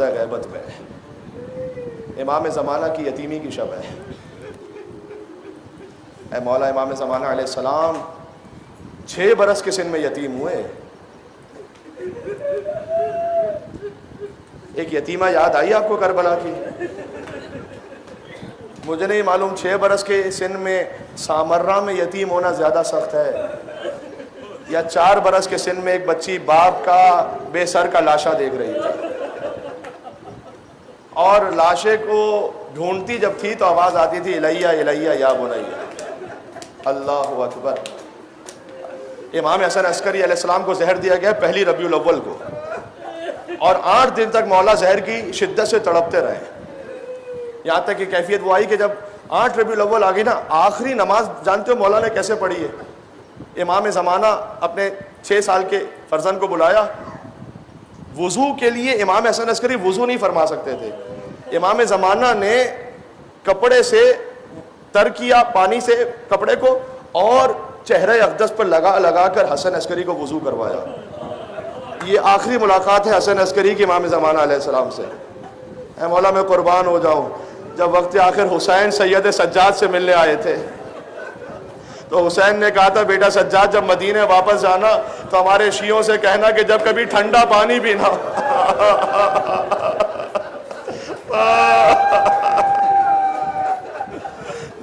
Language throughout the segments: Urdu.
غیبت میں امام زمانہ کی یتیمی کی شب ہے۔ اے مولا، امام زمانہ علیہ السلام 6 برس کے سن میں یتیم ہوئے۔ ایک یتیمہ یاد آئی آپ کو کربلا کی؟ مجھے نہیں معلوم 6 برس کے سن میں سامرہ میں یتیم ہونا زیادہ سخت ہے یا 4 برس کے سن میں ایک بچی باپ کا بے سر کا لاشا دیکھ رہی تھی اور لاشے کو ڈھونڈتی جب تھی تو آواز آتی تھی الیہ الیہ یا بنیہ۔ اللہ اکبر۔ امام حسن عسکری علیہ السلام کو زہر دیا گیا پہلی ربیع الاول کو، اور 8 دن تک مولا زہر کی شدت سے تڑپتے رہے، یہاں تک کہ کیفیت وہ آئی کہ جب 8 ربیع الاول آ گئی نا، آخری نماز جانتے ہو مولا نے کیسے پڑھی ہے؟ امام زمانہ اپنے 6 سال کے فرزند کو بلایا، وضو کے لیے امام حسن عسکری وضو نہیں فرما سکتے تھے، امام زمانہ نے کپڑے سے تر کیا پانی سے کپڑے کو اور چہرہ اقدس پر لگا کر حسن عسکری کو وضو کروایا۔ یہ آخری ملاقات ہے حسن عسکری کی امام زمانہ علیہ السلام سے۔ اے مولا میں قربان ہو جاؤں، جب وقت آخر حسین سید سجاد سے ملنے آئے تھے تو حسین نے کہا تھا بیٹا سجاد جب مدینے واپس جانا تو ہمارے شیعوں سے کہنا کہ جب کبھی ٹھنڈا پانی پینا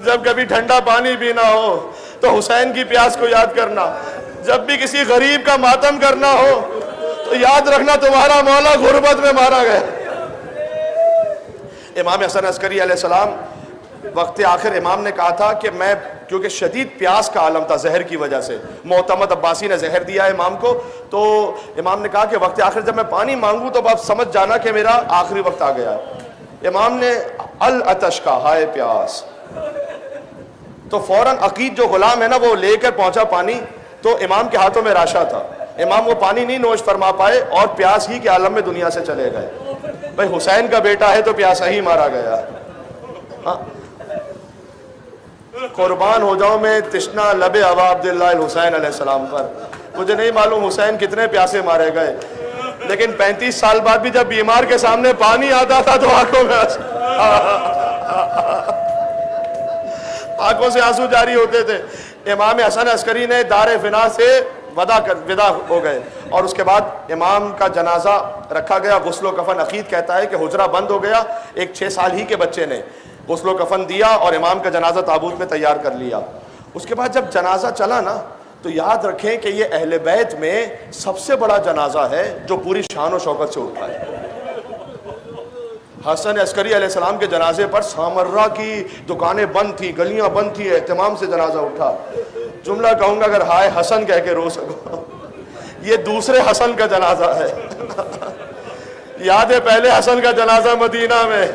جب کبھی ٹھنڈا پانی پینا ہو تو حسین کی پیاس کو یاد کرنا، جب بھی کسی غریب کا ماتم کرنا ہو تو یاد رکھنا تمہارا مولا غربت میں مارا گیا۔ امام حسن عسکری علیہ السلام وقت آخر امام نے کہا تھا کہ میں، کیونکہ شدید پیاس کا عالم تھا زہر کی وجہ سے، معتمد عباسی نے زہر دیا امام کو، تو امام نے کہا کہ وقت آخر جب میں پانی مانگوں تو آپ سمجھ جانا کہ میرا آخری وقت آ گیا۔ امام نے العطش کا ہائے پیاس، تو فوراً عقید جو غلام ہے نا وہ لے کر پہنچا پانی، تو امام کے ہاتھوں میں راشا تھا، امام وہ پانی نہیں نوش فرما پائے اور پیاس ہی کے عالم میں دنیا سے چلے گئے۔ بھائی حسین کا بیٹا ہے تو پیاسا ہی مارا گیا۔ ہاں قربان ہو جاؤں میں تشنا لب ابا عبداللہ الحسین علیہ السلام پر۔ مجھے نہیں معلوم حسین کتنے پیاسے مارے گئے، لیکن 35 سال بعد بھی جب بیمار کے سامنے پانی آتا تھا تو آنکھوں سے آنسو جاری ہوتے تھے۔ امام حسن عسکری نے دار فنا سے ودا ہو گئے، اور اس کے بعد امام کا جنازہ رکھا گیا، غسل و کفن۔ عقید کہتا ہے کہ حجرہ بند ہو گیا، ایک 6 سال ہی کے بچے نے غسل و کفن دیا اور امام کا جنازہ تابوت میں تیار کر لیا۔ اس کے بعد جب جنازہ چلا نا تو یاد رکھیں کہ یہ اہل بیت میں سب سے بڑا جنازہ ہے جو پوری شان و شوکت سے اٹھا ہے۔ حسن عسکری علیہ السلام کے جنازے پر سامرہ کی دکانیں بند تھی، گلیاں بند تھی، اہتمام سے جنازہ اٹھا۔ جملہ کہوں گا اگر ہائے حسن کہہ کے رو سکو، یہ دوسرے حسن کا جنازہ ہے۔ یاد ہے پہلے حسن کا جنازہ مدینہ میں،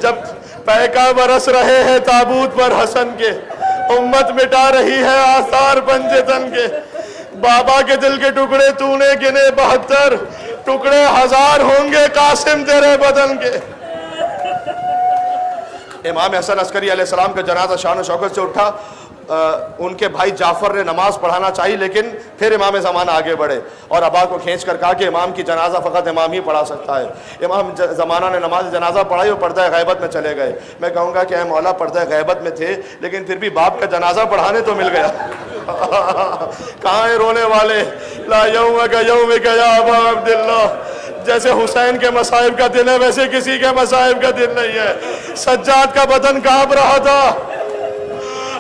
جب پیکا برس رہے ہیں تابوت پر حسن کے، امت مٹا رہی ہے آثار پنجے تن کے، بابا کے دل کے ٹکڑے تو نے گنے 72، ٹکڑے 1000 ہوں گے قاسم تیرے بدن کے۔ امام حسن عسکری علیہ السلام کا جنازہ شان و شوکت سے اٹھا۔ ان کے بھائی جعفر نے نماز پڑھانا چاہی، لیکن پھر امام زمانہ آگے بڑھے اور ابا کو کھینچ کر کہا کہ امام کی جنازہ فقط امام ہی پڑھا سکتا ہے۔ امام زمانہ نے نماز جنازہ پڑھائی اور پردہ غیبت میں چلے گئے۔ میں کہوں گا کہ اے مولا پردہ غیبت میں تھے لیکن پھر بھی باپ کا جنازہ پڑھانے تو مل گیا۔ کہاں ہیں رونے والے؟ لا یومک یومک یا ابا عبداللہ۔ جیسے حسین کے مصائب کا دن ہے ویسے کسی کے مصائب کا دن نہیں ہے۔ سجاد کا بدن کانپ رہا تھا،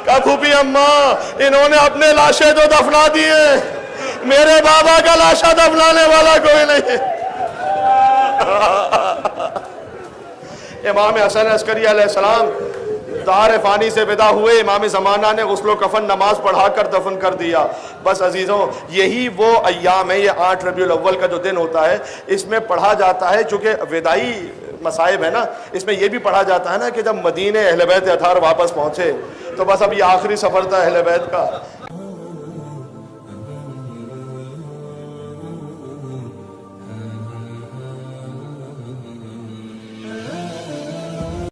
کہا پھوپھی اماں انہوں نے اپنے لاشیں تو دفنا دیے، میرے بابا کا لاشا دفنانے والا کوئی نہیں۔ امام حسن عسکری علیہ السلام دار فانی سے ودا ہوئے، امام زمانہ نے غسل و کفن نماز پڑھا کر دفن کر دیا۔ بس عزیزوں یہی وہ ایام ہے، یہ 8 ربیع الاول کا جو دن ہوتا ہے اس میں پڑھا جاتا ہے، چونکہ ودائی مصائب ہے نا، اس میں یہ بھی پڑھا جاتا ہے نا کہ جب مدینے اہل بیت اطہار واپس پہنچے تو بس اب یہ آخری سفر تھا اہل بیت کا،